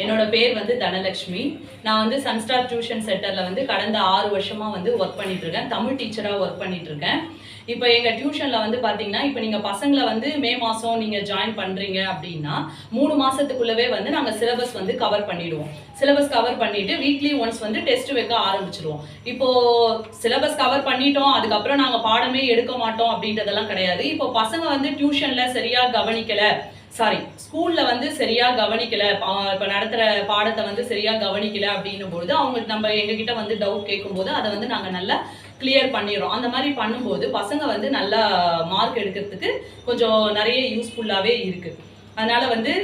என்னோட பேர் வந்து தனலட்சுமி. நான் வந்து சன்ஸ்டார் டியூஷன் சென்டர்ல வந்து கடந்த 6 வருஷமா வந்து ஒர்க் பண்ணிட்டு இருக்கேன். தமிழ் டீச்சரா ஒர்க் பண்ணிட்டு இருக்கேன். இப்போ எங்க டியூஷன்ல வந்து பாத்தீங்கன்னா, இப்போ நீங்க பசங்களை வந்து மே மாசம் நீங்க ஜாயின் பண்றீங்க அப்படின்னா 3 மாசத்துக்குள்ளவே வந்து நாங்க சிலபஸ் வந்து கவர் பண்ணிடுவோம். சிலபஸ் கவர் பண்ணிட்டு வீக்லி ஒன்ஸ் வந்து டெஸ்ட் வைக்க ஆரம்பிச்சிருவோம். இப்போ சிலபஸ் கவர் பண்ணிட்டோம், அதுக்கப்புறம் நாங்க பாடமே எடுக்க மாட்டோம் அப்படின்றதெல்லாம் கிடையாது. இப்போ பசங்க வந்து டியூஷன்ல சரியா கவனிக்கல, ஸ்கூல்ல வந்து சரியா கவனிக்கல, இப்ப நடத்துற பாடத்தை வந்து சரியா கவனிக்கல அப்படின்னும் பொழுது அவங்களுக்கு நம்ம எங்ககிட்ட வந்து டவுட் கேட்கும்போது அதை வந்து நாங்க நல்லா கிளியர் பண்ணிடுறோம். அந்த மாதிரி பண்ணும்போது பசங்க வந்து நல்லா மார்க் எடுக்கிறதுக்கு கொஞ்சம் நிறைய யூஸ்ஃபுல்லாவே இருக்கு. அதனால வந்து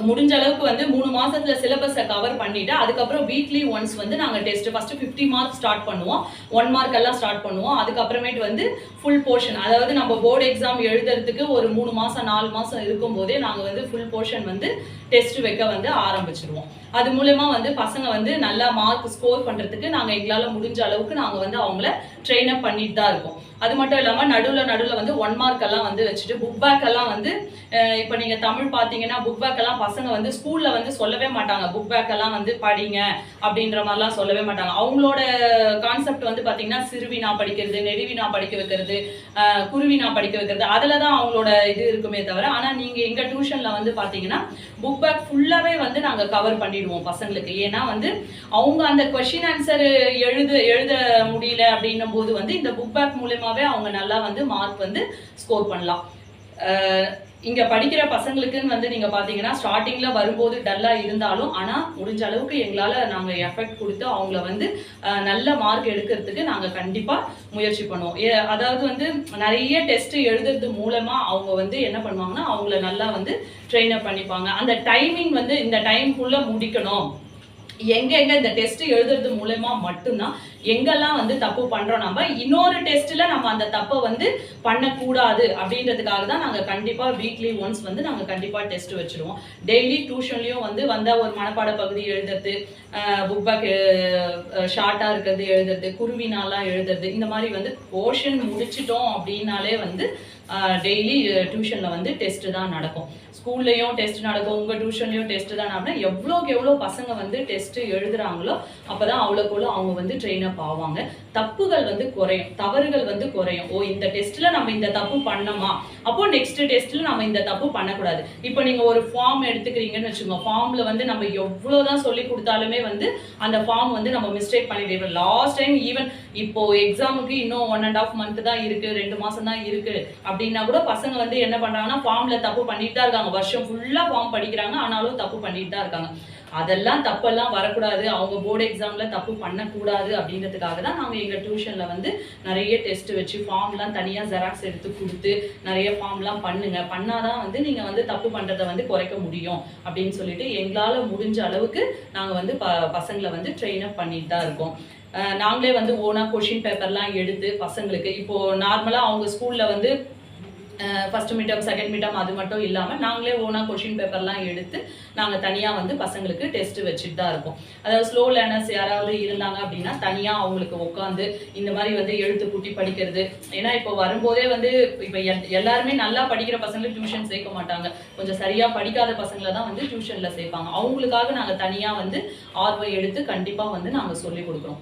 முடிஞ்ச அளவுக்கு வந்து 3 மாசத்துல சிலபஸை கவர் பண்ணிட்டு அதுக்கப்புறம் வீக்லி ஒன்ஸ் வந்து நாங்க டெஸ்ட் ஃபர்ஸ்ட் 50 மார்க் ஸ்டார்ட் பண்ணுவோம். 1 மார்க் எல்லாம் ஸ்டார்ட் பண்ணுவோம். அதுக்கப்புறமேட்டு வந்து ஃபுல் போர்ஷன், அதாவது நம்ம போர்டு எக்ஸாம் எழுதுறதுக்கு ஒரு 3 மாசம் 4 மாசம் இருக்கும் போதே நாங்க வந்து ஃபுல் போர்ஷன் வந்து டெஸ்ட் வைக்க வந்து ஆரம்பிச்சிருவோம். அது மூலமா வந்து பசங்க வந்து நல்லா மார்க் ஸ்கோர் பண்றதுக்கு நாங்க எங்களால முடிஞ்ச அளவுக்கு நாங்க வந்து அவங்கள ட்ரெயின் அப் பண்ணிட்டு தான் இருக்கோம். அது மட்டும் இல்லாம நடுவுல வந்து 1 மார்க் எல்லாம் வந்து வச்சுட்டு புக் பேக் எல்லாம் வந்து இப்போ நீங்க தமிழ் பாத்தீங்கன்னா புக் பேக் எல்லாம் பசங்க வந்து ஸ்கூல்ல வந்து சொல்லவே மாட்டாங்க. புக் பேக் எல்லாம் வந்து படிங்க அப்படின்ற மாதிரிலாம் சொல்லவே மாட்டாங்க. அவங்களோட கான்செப்ட் வந்து பாத்தீங்கன்னா சிறுவினா படிக்கிறது, நெடுவினா படிக்க வைக்கிறது, குருவினா படிக்க வைக்கிறது, அதுலதான் அவங்களோட இது இருக்குமே தவிர, ஆனா நீங்க எங்க டியூஷன்ல வந்து பாத்தீங்கன்னா புக் பேக் ஃபுல்லாவே வந்து நாங்க கவர் பண்ணிடுவோம் பசங்களுக்கு. ஏன்னா வந்து அவங்க அந்த கொஸ்டின் ஆன்சர் எழுத முடியல அப்படின்னும் போது வந்து இந்த புக் பேக் மூலமாவே அவங்க நல்லா வந்து மார்க் வந்து ஸ்கோர் பண்ணலாம். இங்க படிக்கிற பசங்களுக்குன்னு வந்து நீங்க பாத்தீங்கன்னா ஸ்டார்டிங்ல வரும்போது டல்லா இருந்தாலும், ஆனா முடிஞ்ச அளவுக்கு எங்களால நாங்க எஃபெக்ட் கொடுத்து அவங்கள வந்து நல்ல மார்க் எடுக்கிறதுக்கு நாங்க கண்டிப்பா முயற்சி பண்ணுவோம். அதாவது வந்து நிறைய டெஸ்ட் எழுதுறது மூலமா அவங்க வந்து என்ன பண்ணுவாங்கன்னா அவங்கள நல்லா வந்து ட்ரெயின் அப் பண்ணிப்பாங்க. அந்த டைமிங் வந்து இந்த டைம்குள்ள முடிக்கணும். எங்க இந்த டெஸ்ட் எழுதுறது மூலமா மட்டும்தான் எங்கெல்லாம் வந்து தப்பு பண்றோம், நம்ம இன்னொரு டெஸ்ட்ல நம்ம அந்த தப்பை வந்து பண்ணக்கூடாது அப்படின்றதுக்காக தான் நாங்க கண்டிப்பா வீக்லி ஒன்ஸ் வந்து நாங்க கண்டிப்பா டெஸ்ட் வச்சிருவோம். டெய்லி டியூஷன்லயும் வந்து வந்த ஒரு மனப்பாட பகுதி எழுதுறது, புக் பேக் ஷார்ட்டா இருக்கிறது எழுதுறது, குருவினாலாம் எழுதுறது, இந்த மாதிரி வந்து போர்ஷன் முடிச்சிட்டோம் அப்படின்னாலே வந்து டெய்லி டியூஷன்ல வந்து டெஸ்ட் தான் நடக்கும். ஸ்கூல்லையும் டெஸ்ட் நடக்கும், உங்க டியூஷன்லயும் டெஸ்ட் தான் நடக்கும். எவ்வளோக்கு எவ்வளோ பசங்க வந்து டெஸ்ட் எழுதுறாங்களோ அப்பதான் அவ்வளோக்குள்ள அவங்க வந்து ட்ரெயின் அப் ஆவாங்க. தப்புகள் வந்து குறையும், தவறுகள் வந்து குறையும். ஓ, இந்த டெஸ்ட்ல நம்ம இந்த தப்பு பண்ணோமா, அப்போ நெக்ஸ்ட் டெஸ்ட்ல நம்ம இந்த தப்பு பண்ணக்கூடாது. இப்போ நீங்க ஒரு ஃபார்ம் எடுத்துக்கிறீங்கன்னு வச்சுக்கோங்க, ஃபார்ம்ல வந்து நம்ம எவ்வளவுதான் சொல்லி கொடுத்தாலுமே வந்து அந்த ஃபார்ம் வந்து நம்ம மிஸ்டேக் பண்ணிட்டு லாஸ்ட் டைம் ஈவன் இப்போ எக்ஸாமுக்கு இன்னும் 1.5 month தான் இருக்கு, 2 மாசம் தான் இருக்கு அப்படின்னா கூட பசங்க வந்து என்ன பண்றாங்கன்னா ஃபார்ம்ல தப்பு பண்ணிட்டு தான் இருக்காங்க. வருஷம் ஃபுல்லா ஃபார்ம் படிக்கிறாங்க, ஆனாலும் தப்பு பண்ணிட்டு தான் இருக்காங்க. அதெல்லாம் தப்பெல்லாம் வரக்கூடாது, அவங்க போர்டு எக்ஸாம்ல தப்பு பண்ணக்கூடாது அப்படின்றதுக்காக தான் நாங்கள் எங்கள் டியூஷன்ல வந்து நிறைய டெஸ்ட் வச்சு ஃபார்ம்லாம் தனியாக ஜெராக்ஸ் எடுத்து கொடுத்து நிறைய ஃபார்ம்லாம் பண்ணாதான் வந்து நீங்கள் வந்து தப்பு பண்ணுறதை வந்து குறைக்க முடியும் அப்படின்னு சொல்லிட்டு எங்களால் முடிஞ்ச அளவுக்கு நாங்கள் வந்து பசங்களை வந்து ட்ரெயின் அப் பண்ணிட்டு தான் இருக்கோம். நாங்களே வந்து ஓனா கொஷின் பேப்பர்லாம் எடுத்து பசங்களுக்கு, இப்போ நார்மலாக அவங்க ஸ்கூலில் வந்து ஃபர்ஸ்ட் மீட்டம் செகண்ட் மீட்டம் அது மட்டும் இல்லாமல் நாங்களே ஓனா கொஷின் பேப்பர்லாம் எடுத்து நாங்கள் தனியாக வந்து பசங்களுக்கு டெஸ்ட் வச்சுட்டு தான் இருக்கோம். அதாவது ஸ்லோ லேர்னர்ஸ் யாராவது இருந்தாங்க அப்படின்னா தனியாக அவங்களுக்கு உட்காந்து இந்த மாதிரி வந்து எழுத்து கூட்டி படிக்கிறது. ஏன்னா இப்போ வரும்போதே வந்து இப்போ எல்லாருமே நல்லா படிக்கிற பசங்களுக்கு டியூஷன் சேர்க்க மாட்டாங்க, கொஞ்சம் சரியாக படிக்காத பசங்களை தான் வந்து டியூஷனில் சேர்ப்பாங்க. அவங்களுக்காக நாங்கள் தனியாக வந்து ஆர்வம் எடுத்து கண்டிப்பாக வந்து நாங்கள் சொல்லிக் கொடுக்குறோம்.